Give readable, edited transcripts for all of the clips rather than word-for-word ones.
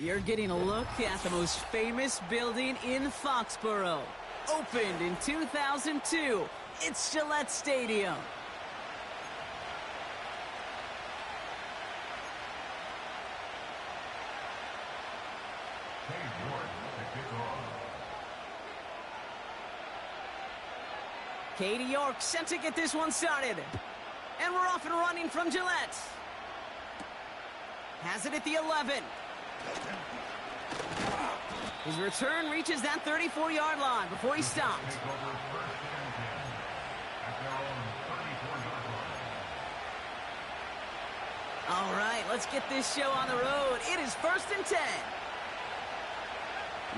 You're getting a look at the most famous building in Foxborough. Opened in 2002, it's Gillette Stadium. Katie York set to get this one started. And we're off and running from Gillette. Has it at the 11. His return reaches that 34-yard line before he stopped. All right, let's get this show on the road. It is 1st and 10.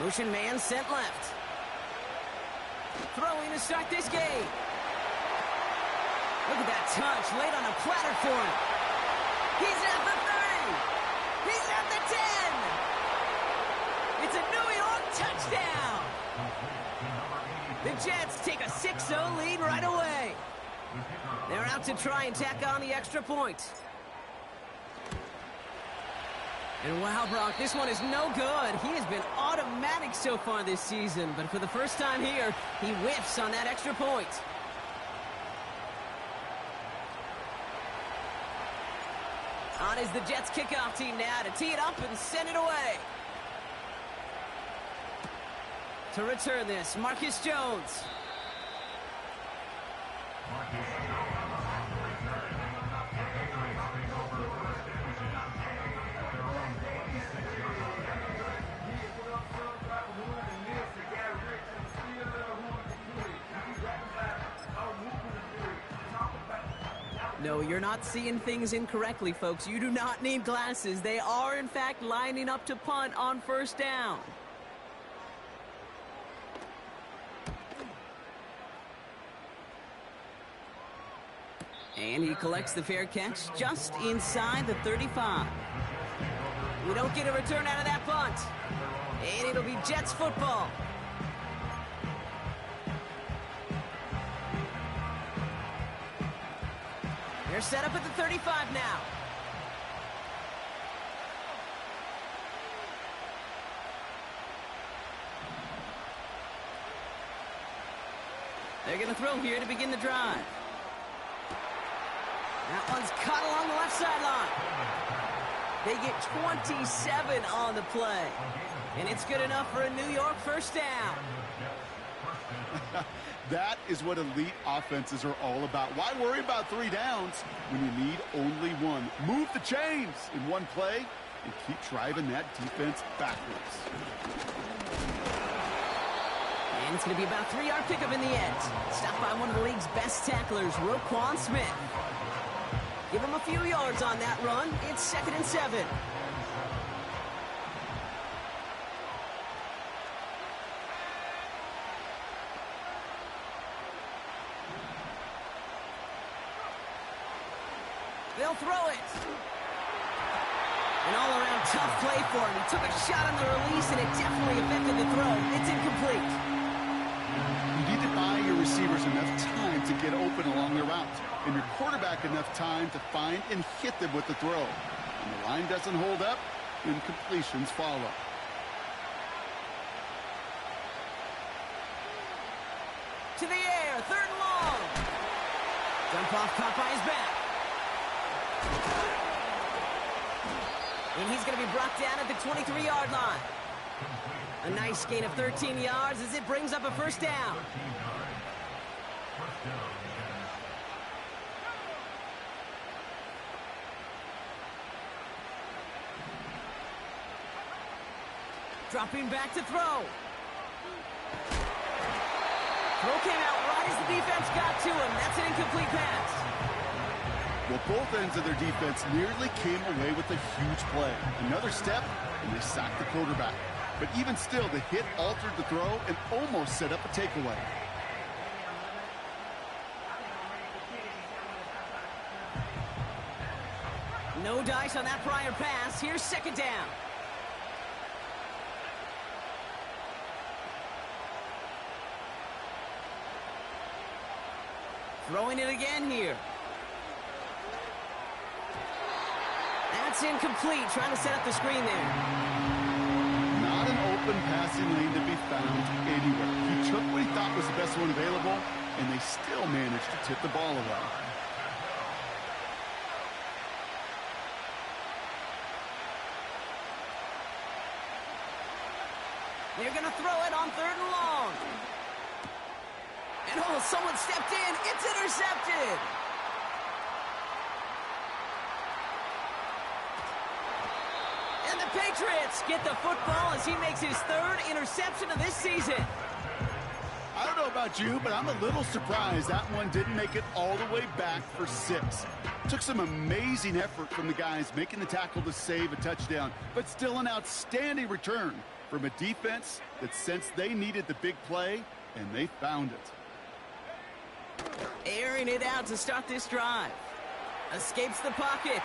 Motion man sent left. Throwing to start this game. Look at that touch, laid on a platter for him. He's at the 30. He's at the 10. It's a New York touchdown. The Jets take a 6-0 lead right away. They're out to try and tack on the extra point. And wow, Brock, this one is no good. He has been automatic so far this season, but for the first time here, he whiffs on that extra point. On is the Jets kickoff team now to tee it up and send it away. To return this, Marcus Jones. No, you're not seeing things incorrectly, folks. You do not need glasses. They are, in fact, lining up to punt on 1st down. And he collects the fair catch just inside the 35. We don't get a return out of that punt. And it'll be Jets football. They're set up at the 35 now. They're going to throw here to begin the drive. That one's caught along the left sideline. They get 27 on the play. And it's good enough for a New York 1st down. That is what elite offenses are all about. Why worry about 3 downs when you need only one? Move the chains in one play and keep driving that defense backwards. And it's going to be about a 3-yard pickup in the end. Stopped by one of the league's best tacklers, Roquan Smith. Give him a few yards on that run. It's 2nd and 7. They'll throw it. An all-around tough play for him. He took a shot on the release, and it definitely affected the throw. It's incomplete. You need to buy your receivers enough time to get open along their route, and your quarterback enough time to find and hit them with the throw. When the line doesn't hold up, then completions follow. To the air, 3rd and long. Dump off caught by his back. And he's going to be brought down at the 23-yard line. A nice gain of 13 yards as it brings up a 1st down. Dropping back to throw. Throw came out right as the defense got to him. That's an incomplete pass. Well, both ends of their defense nearly came away with a huge play. Another step, and they sacked the quarterback. But even still, the hit altered the throw and almost set up a takeaway. No dice on that prior pass. Here's 2nd down. Throwing it again here. That's incomplete. Trying to set up the screen there. passing lane to be found anywhere. He took what he thought was the best one available, and they still managed to tip the ball away. They're going to throw it on 3rd and long. And oh, someone stepped in. It's intercepted. And the Patriots get the football as he makes his 3rd interception of this season. I don't know about you, but I'm a little surprised that one didn't make it all the way back for 6. Took some amazing effort from the guys making the tackle to save a touchdown, but still an outstanding return from a defense that sensed they needed the big play, and they found it. Airing it out to start this drive. Escapes the pocket.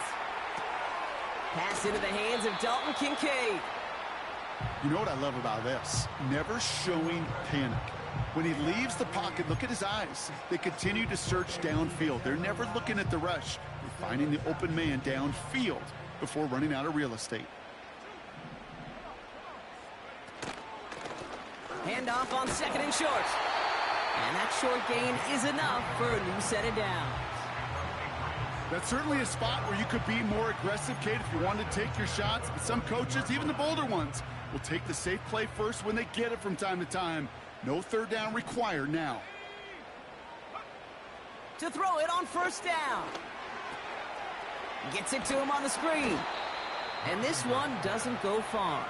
Pass into the hands of Dalton Kincaid. You know what I love about this? Never showing panic. When he leaves the pocket, look at his eyes. They continue to search downfield. They're never looking at the rush. They're finding the open man downfield before running out of real estate. Handoff on 2nd and short. And that short gain is enough for a new set of downs. That's certainly a spot where you could be more aggressive, Kate, if you want to take your shots. But some coaches, even the bolder ones, will take the safe play first when they get it from time to time. No 3rd down required now. To throw it on 1st down. Gets it to him on the screen. And this one doesn't go far.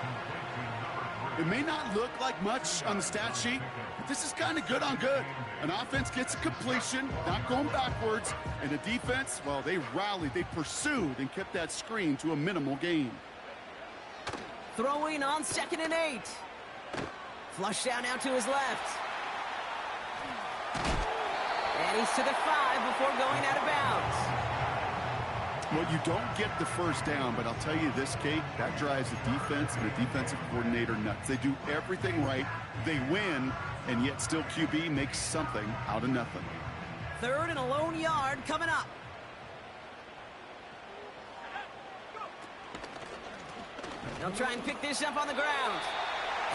It may not look like much on the stat sheet, but this is kind of good on good. An offense gets a completion, not going backwards, and a defense, well, they rallied, they pursued, and kept that screen to a minimal gain. Throwing on 2nd and 8. Flushed out now to his left. And he's to the 5 before going out of bounds. Well, you don't get the 1st down, but I'll tell you this, Kate, that drives the defense and the defensive coordinator nuts. They do everything right. They win, and yet still QB makes something out of nothing. 3rd and a lone yard coming up. They'll try and pick this up on the ground.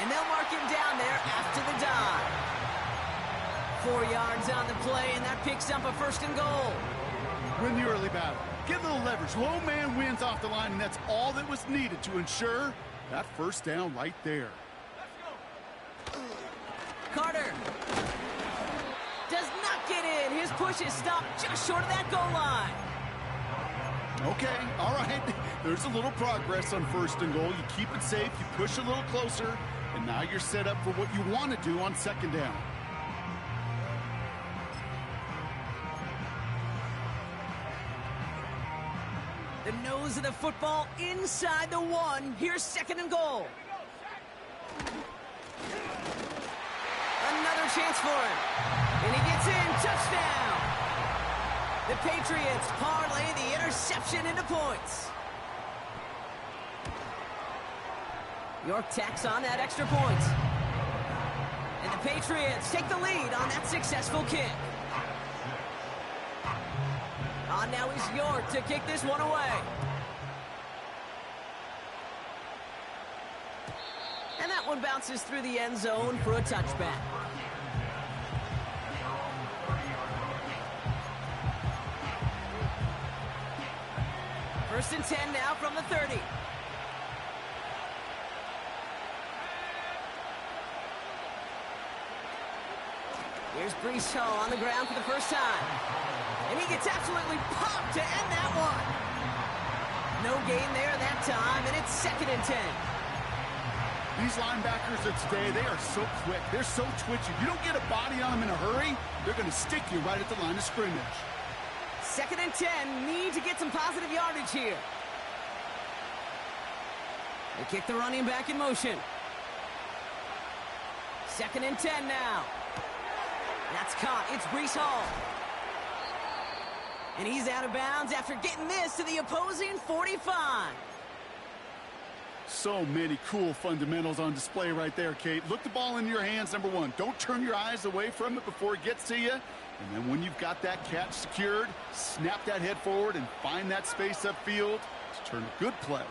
And they'll mark him down there after the dive. 4 yards on the play, and that picks up a 1st and goal. Win the early battle. Get a little leverage. Low man wins off the line, and that's all that was needed to ensure that 1st down right there. Carter does not get in. His push is stopped just short of that goal line. Okay, all right. There's a little progress on 1st and goal. You keep it safe, you push a little closer, and now you're set up for what you want to do on 2nd down. The nose of the football inside the 1. Here's 2nd and goal. Another chance for him. And he gets in. Touchdown. The Patriots parlay the interception into points. York tacks on that extra point. And the Patriots take the lead on that successful kick. On now is York to kick this one away. And that one bounces through the end zone for a touchback. First and 10 now from the 30. Here's Brees Hall on the ground for the first time. And he gets absolutely popped to end that one. No gain there that time, and it's 2nd and 10. These linebackers of today, they are so quick. They're so twitchy. You don't get a body on them in a hurry, they're going to stick you right at the line of scrimmage. 2nd and 10, need to get some positive yardage here. They kick the running back in motion. 2nd and 10 now. That's caught. It's Brees Hall. And he's out of bounds after getting this to the opposing 45. So many cool fundamentals on display right there, Kate. Look the ball in your hands, number 1. Don't turn your eyes away from it before it gets to you. And then when you've got that catch secured, snap that head forward and find that space upfield to turn a good play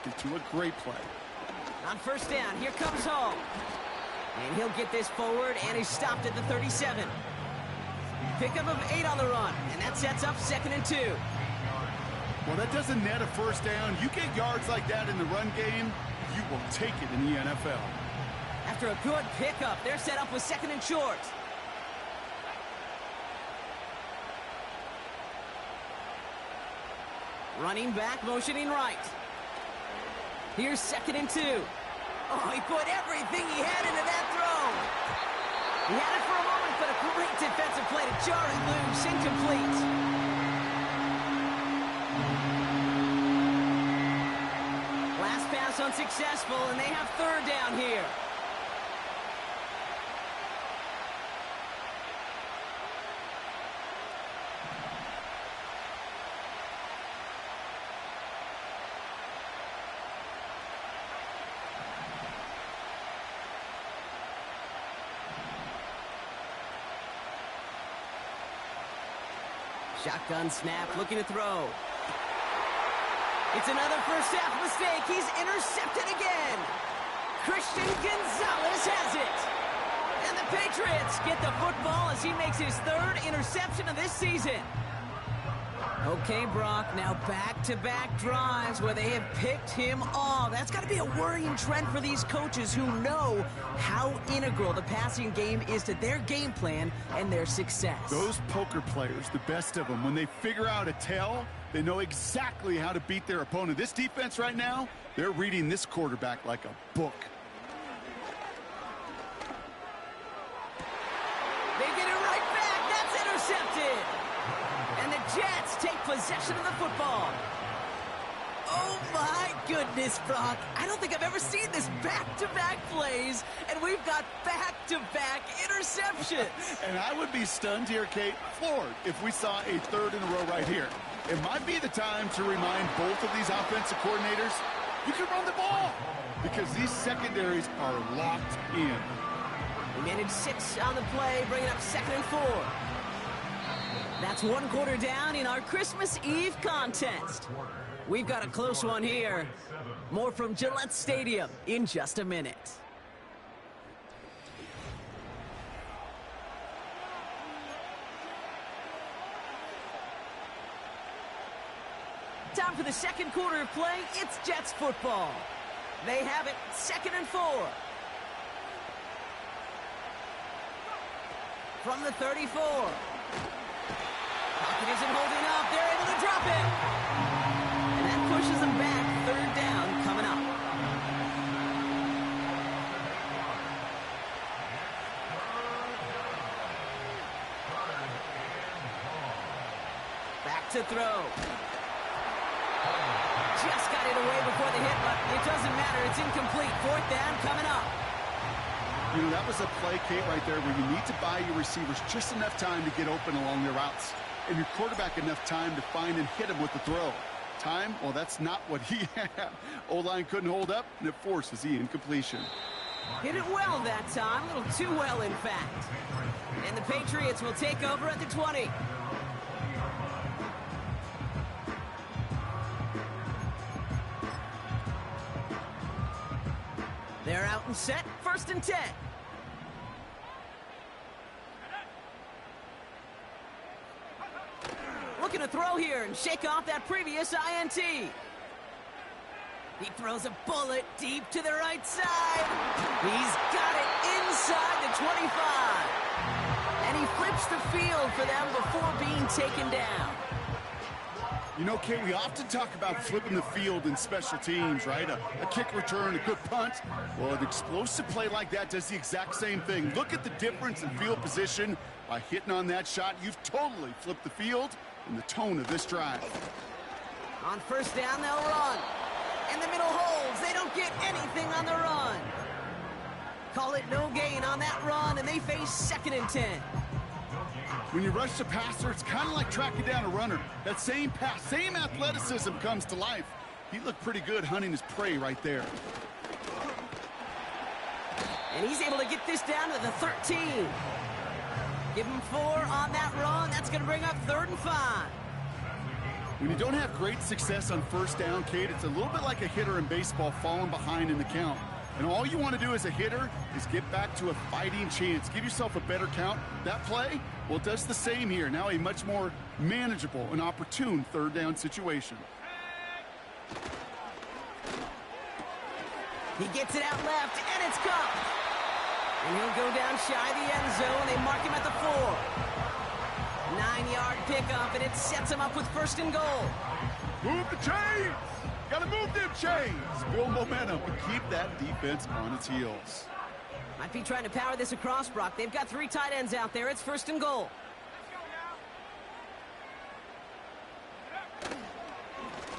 into a great play. On first down, here comes Hall. And he'll get this forward, and he's stopped at the 37. Pickup of 8 on the run, and that sets up 2nd and 2. Well, that doesn't net a first down. You get yards like that in the run game, you will take it in the NFL. After a good pickup, they're set up with 2nd and short. Running back, motioning right. Here's 2nd and 2. Oh, he put everything he had into that throw. He had it for a moment, but a great defensive play to jar and loose, incomplete. Last pass unsuccessful, and they have 3rd down here. Shotgun snap, looking to throw. It's another first half mistake. He's intercepted again. Christian Gonzalez has it. And the Patriots get the football as he makes his 3rd interception of this season. Okay, Brock, now back-to-back drives where they have picked him off. That's got to be a worrying trend for these coaches who know how integral the passing game is to their game plan and their success. Those poker players, the best of them, when they figure out a tell, they know exactly how to beat their opponent. This defense right now, they're reading this quarterback like a book. They get it right back. That's intercepted. And the Jets take possession of the football. Oh, my goodness, Brock. I don't think I've ever seen this back-to-back plays, and we've got back-to-back interceptions. And I would be stunned here, Kate, floored, if we saw a 3rd in a row right here. It might be the time to remind both of these offensive coordinators, you can run the ball, because these secondaries are locked in. We managed 6 on the play, bringing up 2nd and 4. That's 1 quarter down in our Christmas Eve contest. We've got a close one here. More from Gillette Stadium in just a minute. Time for the 2nd quarter of play. It's Jets football. They have it 2nd and 4. From the 34. Pocket isn't holding up. They're able to drop it. And that pushes them back. 3rd down coming up. Back to throw. Just got it away before the hit, but it doesn't matter. It's incomplete. 4th down coming up. You know, that was a play, Kate, right there where you need to buy your receivers just enough time to get open along their routes. And your quarterback enough time to find and hit him with the throw. Time? Well, that's not what he had. O-line couldn't hold up, and it forces the incompletion. Hit it well that time. A little too well, in fact. And the Patriots will take over at the 20. They're out and set. 1st and 10. Looking to throw here and shake off that previous INT. He throws a bullet deep to the right side. He's got it inside the 25. And he flips the field for them before being taken down. You know, Kate, we often talk about flipping the field in special teams, right? A kick return, a good punt. Well, an explosive play like that does the exact same thing. Look at the difference in field position. By hitting on that shot, you've totally flipped the field and the tone of this drive. On 1st down, they'll run. In the middle holds. They don't get anything on the run. Call it no gain on that run, and they face 2nd and 10. When you rush the passer, it's kind of like tracking down a runner. That same pass, same athleticism comes to life. He looked pretty good hunting his prey right there. And he's able to get this down to the 13. Give him 4 on that run. That's going to bring up 3rd and 5. When you don't have great success on 1st down, Kate, it's a little bit like a hitter in baseball falling behind in the count. And all you want to do as a hitter is get back to a fighting chance. Give yourself a better count. That play, well, it does the same here. Now a much more manageable and opportune third down situation. He gets it out left, and it's caught. And he'll go down shy of the end zone. They mark him at the 4. 9-yard pickup, and it sets him up with first and goal. Move the chains! Gotta move them chains! Build momentum and keep that defense on its heels. Might be trying to power this across, Brock. They've got 3 tight ends out there. It's first and goal.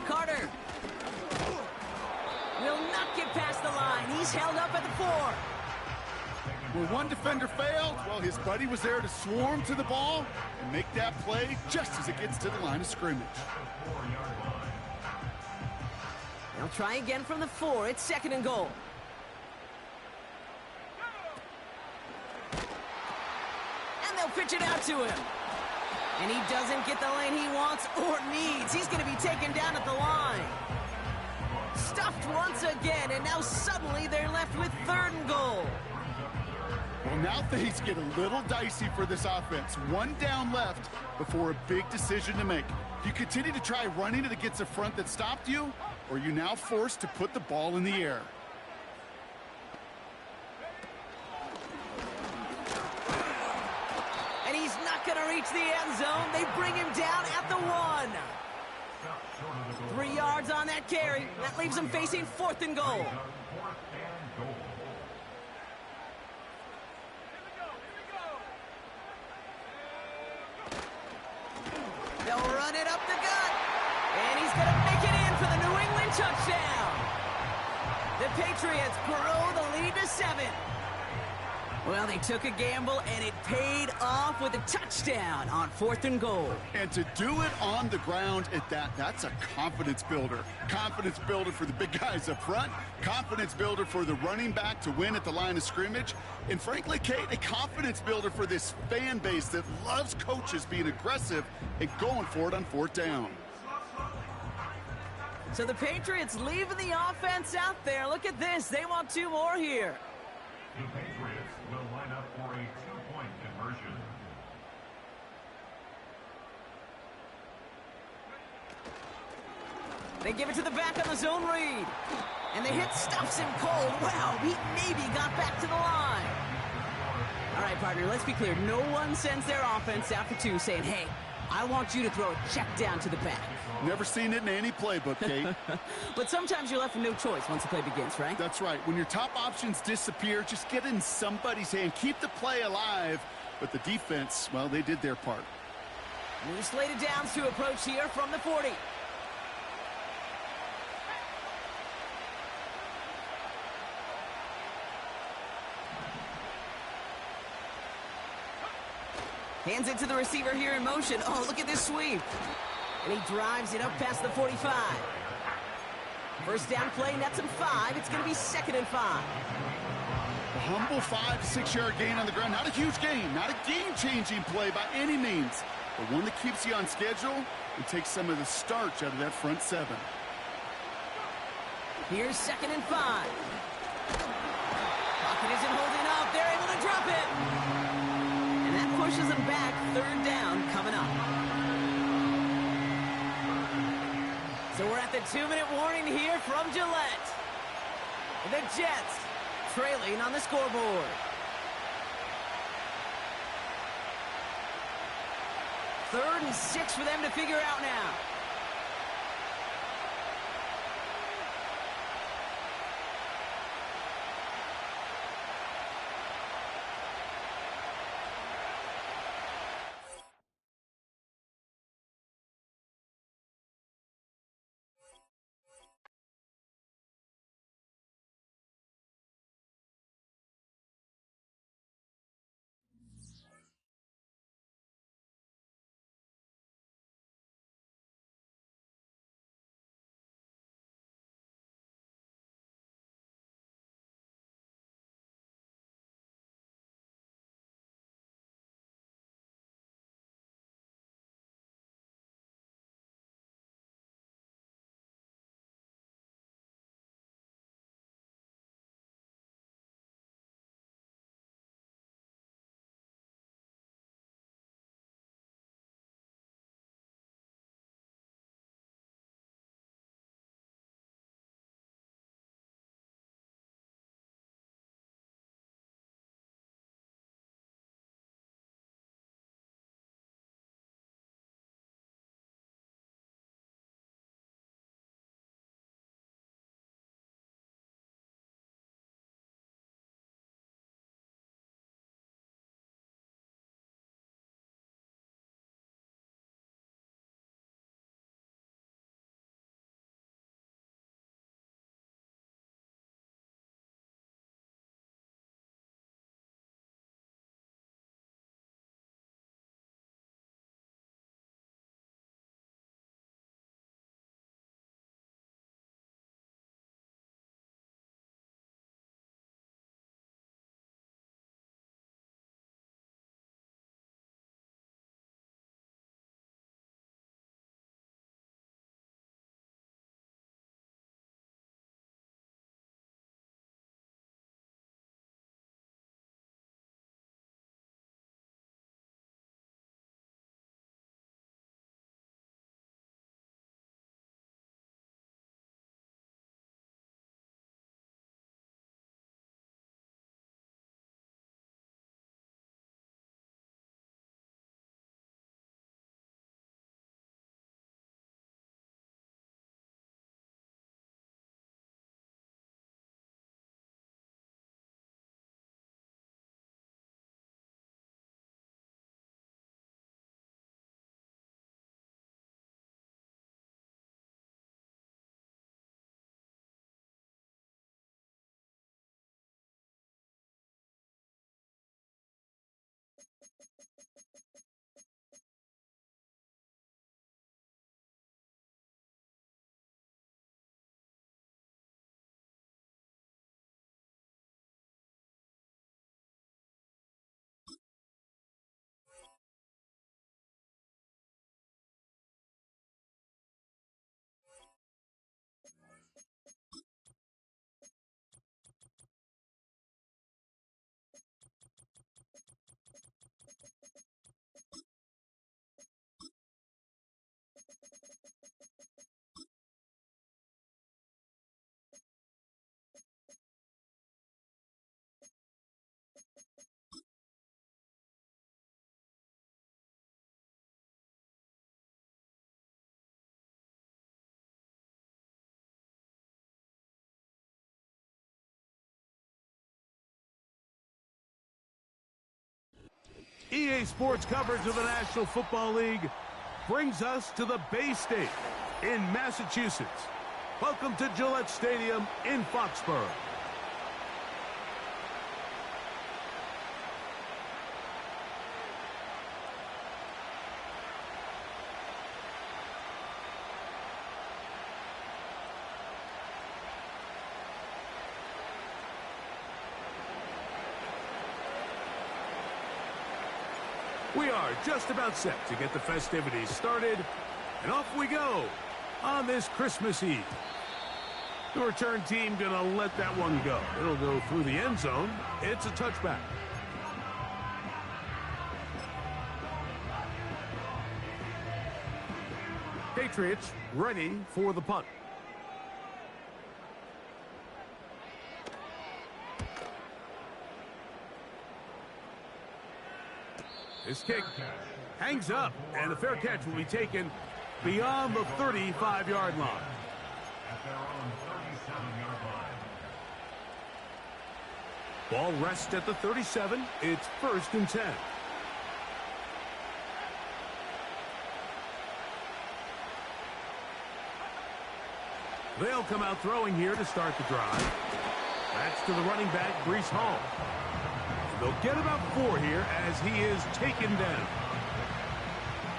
Carter will not get past the line. He's held up at the 4. Where one defender failed, well, his buddy was there to swarm to the ball and make that play just as it gets to the line of scrimmage. They'll try again from the 4. It's second and goal. And they'll pitch it out to him. And he doesn't get the lane he wants or needs. He's going to be taken down at the line. Stuffed once again, and now suddenly they're left with third and goal. Well, now things get a little dicey for this offense. 1 down left before a big decision to make. Do you continue to try running it against a front that stopped you, or are you now forced to put the ball in the air? And he's not going to reach the end zone. They bring him down at the 1. 3 yards on that carry. That leaves him facing fourth and goal. They'll run it up the gut. And he's going to make it in for the New England touchdown. The Patriots grow the lead to 7. Well, they took a gamble, and it paid off with a touchdown on fourth and goal. And to do it on the ground at that, that's a confidence builder. Confidence builder for the big guys up front. Confidence builder for the running back to win at the line of scrimmage. And frankly, Kate, a confidence builder for this fan base that loves coaches being aggressive and going for it on fourth down. So the Patriots leaving the offense out there. Look at this. They want 2 more here. The Patriots will line up for a 2-point conversion. They give it to the back on the zone read. And the hit stops him cold. Wow, he maybe got back to the line. All right, partner, let's be clear. No one sends their offense out for 2 saying, hey, I want you to throw a check down to the back. Never seen it in any playbook, Kate. But sometimes you're left with no choice once the play begins, right? That's right. When your top options disappear, just get in somebody's hand. Keep the play alive. But the defense, well, they did their part. New slated downs to approach here from the 40. Hands it to the receiver here in motion. Oh, look at this sweep. And he drives it up past the 45. First down play, nets him 5. It's going to be second and 5. A humble 5-6-yard gain on the ground. Not a huge gain. Not a game-changing play by any means. But one that keeps you on schedule and takes some of the starch out of that front 7. Here's second and 5. Pocket isn't holding up. They're able to drop it. And that pushes them back. Third down coming up. So we're at the 2-minute warning here from Gillette. The Jets trailing on the scoreboard. 3rd and 6 for them to figure out now. EA Sports coverage of the National Football League brings us to the Bay State in Massachusetts. Welcome to Gillette Stadium in Foxborough. We are just about set to get the festivities started, and off we go on this Christmas Eve. The return team gonna let that one go. It'll go through the end zone. It's a touchback. Patriots ready for the punt. This kick hangs up, and the fair catch will be taken beyond the 35-yard line. At their own 37-yard line. Ball rests at the 37. It's 1st and 10. They'll come out throwing here to start the drive. That's to the running back, Breece Hall. They'll get about 4 here as he is taken down.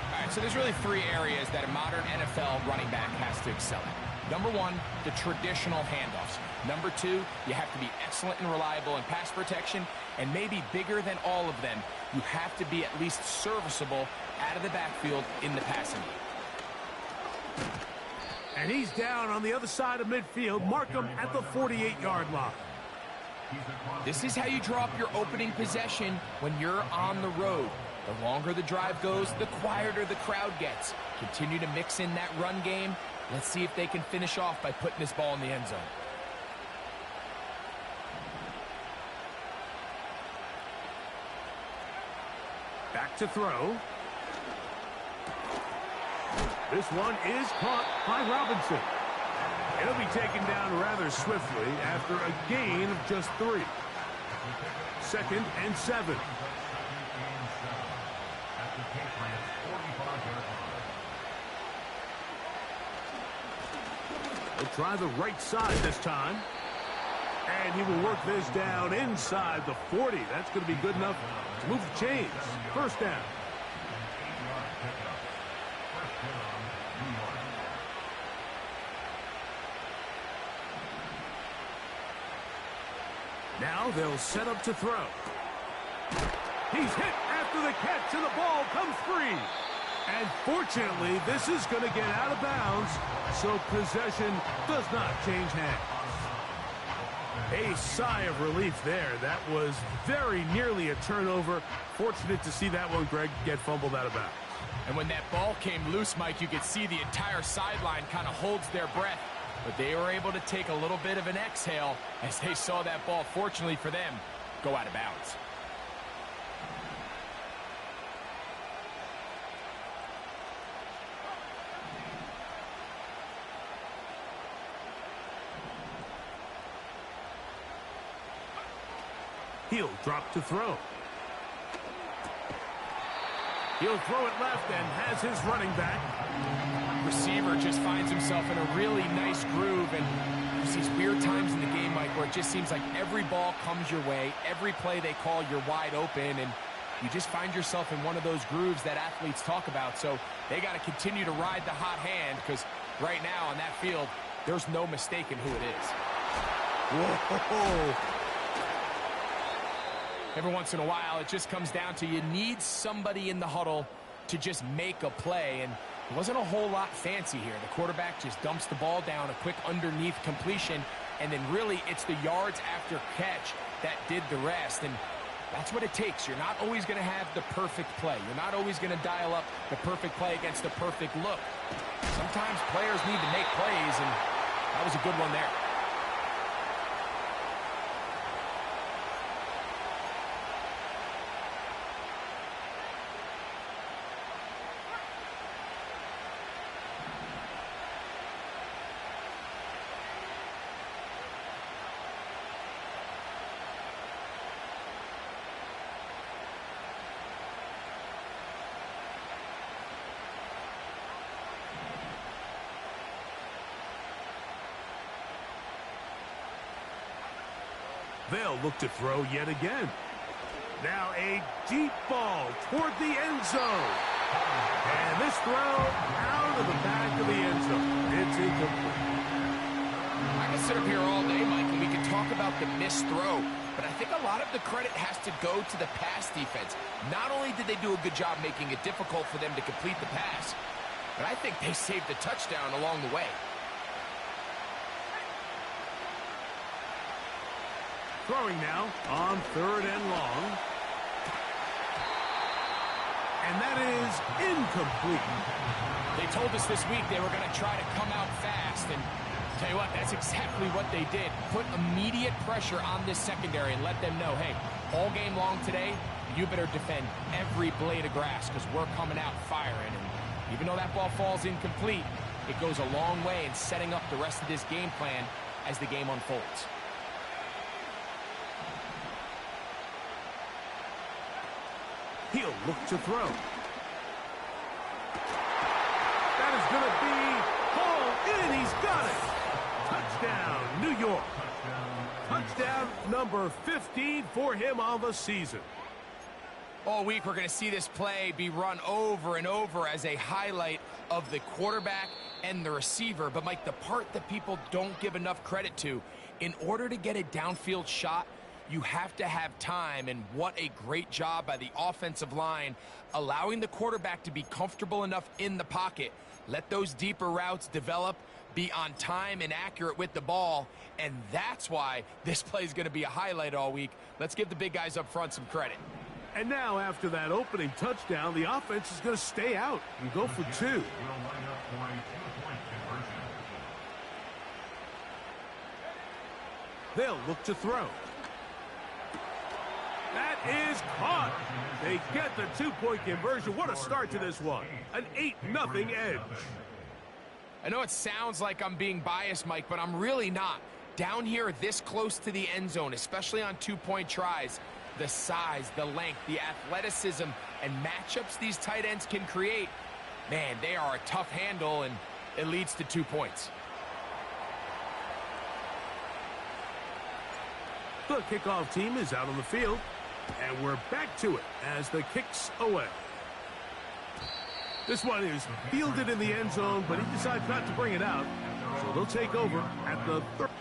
All right, so there's really 3 areas that a modern NFL running back has to excel at. Number 1, the traditional handoffs. Number 2, you have to be excellent and reliable in pass protection. And maybe bigger than all of them, you have to be at least serviceable out of the backfield in the passing game. And he's down on the other side of midfield. Mark him at the 48-yard line. This is how you draw up your opening possession when you're on the road. The longer the drive goes, the quieter the crowd gets. Continue to mix in that run game. Let's see if they can finish off by putting this ball in the end zone. Back to throw. This one is caught by Robinson. It'll be taken down rather swiftly after a gain of just 3. 2nd and 7. He'll try the right side this time. And he will work this down inside the 40. That's going to be good enough to move the chains. 1st down. Now they'll set up to throw. He's hit after the catch, and the ball comes free. And fortunately, this is going to get out of bounds, so possession does not change hands. A sigh of relief there. That was very nearly a turnover. Fortunate to see that one, Greg, get fumbled out of bounds. And when that ball came loose, Mike, you could see the entire sideline kind of holds their breath. But they were able to take a little bit of an exhale as they saw that ball, fortunately for them, go out of bounds. He'll drop to throw. He'll throw it left and has his running back. Receiver just finds himself in a really nice groove, and there's these weird times in the game, Mike, where it just seems like every ball comes your way, every play they call, you're wide open, and you just find yourself in one of those grooves that athletes talk about. So they got to continue to ride the hot hand, because right now on that field, there's no mistaking who it is. Whoa. Every once in a while, it just comes down to you need somebody in the huddle to just make a play, and it wasn't a whole lot fancy here. The quarterback just dumps the ball down, a quick underneath completion, and then really it's the yards after catch that did the rest, and that's what it takes. You're not always going to have the perfect play. You're not always going to dial up the perfect play against the perfect look. Sometimes players need to make plays, and that was a good one there. They'll look to throw yet again. Now a deep ball toward the end zone. And this throw out of the back of the end zone. It's incomplete. I can sit up here all day, Mike, and we can talk about the missed throw, but I think a lot of the credit has to go to the pass defense. Not only did they do a good job making it difficult for them to complete the pass, but I think they saved a touchdown along the way. Throwing now on 3rd and long. And that is incomplete. They told us this week they were going to try to come out fast, and tell you what, that's exactly what they did. Put immediate pressure on this secondary and let them know, hey, all game long today, you better defend every blade of grass because we're coming out firing. And even though that ball falls incomplete, it goes a long way in setting up the rest of this game plan as the game unfolds. He'll look to throw. That is going to be ball in. He's got it. Touchdown, New York. Touchdown number 15 for him on the season. All week we're going to see this play be run over and over as a highlight of the quarterback and the receiver. But, Mike, the part that people don't give enough credit to, in order to get a downfield shot, you have to have time, and what a great job by the offensive line, allowing the quarterback to be comfortable enough in the pocket, let those deeper routes develop, be on time and accurate with the ball, and that's why this play is going to be a highlight all week. Let's give the big guys up front some credit. And now, after that opening touchdown, the offense is going to stay out and go for 2. Will line up for a 2-point conversion. They'll look to throw. That is caught. They get the 2-point conversion. What a start to this one. An 8-0 edge. I know it sounds like I'm being biased, Mike, but I'm really not. Down here this close to the end zone, especially on 2-point tries, the size, the length, the athleticism, and matchups these tight ends can create, man, they are a tough handle, and it leads to 2 points. The kickoff team is out on the field, and we're back to it as the kick's away. This one is fielded in the end zone, but he decides not to bring it out, so they'll take over at the 30.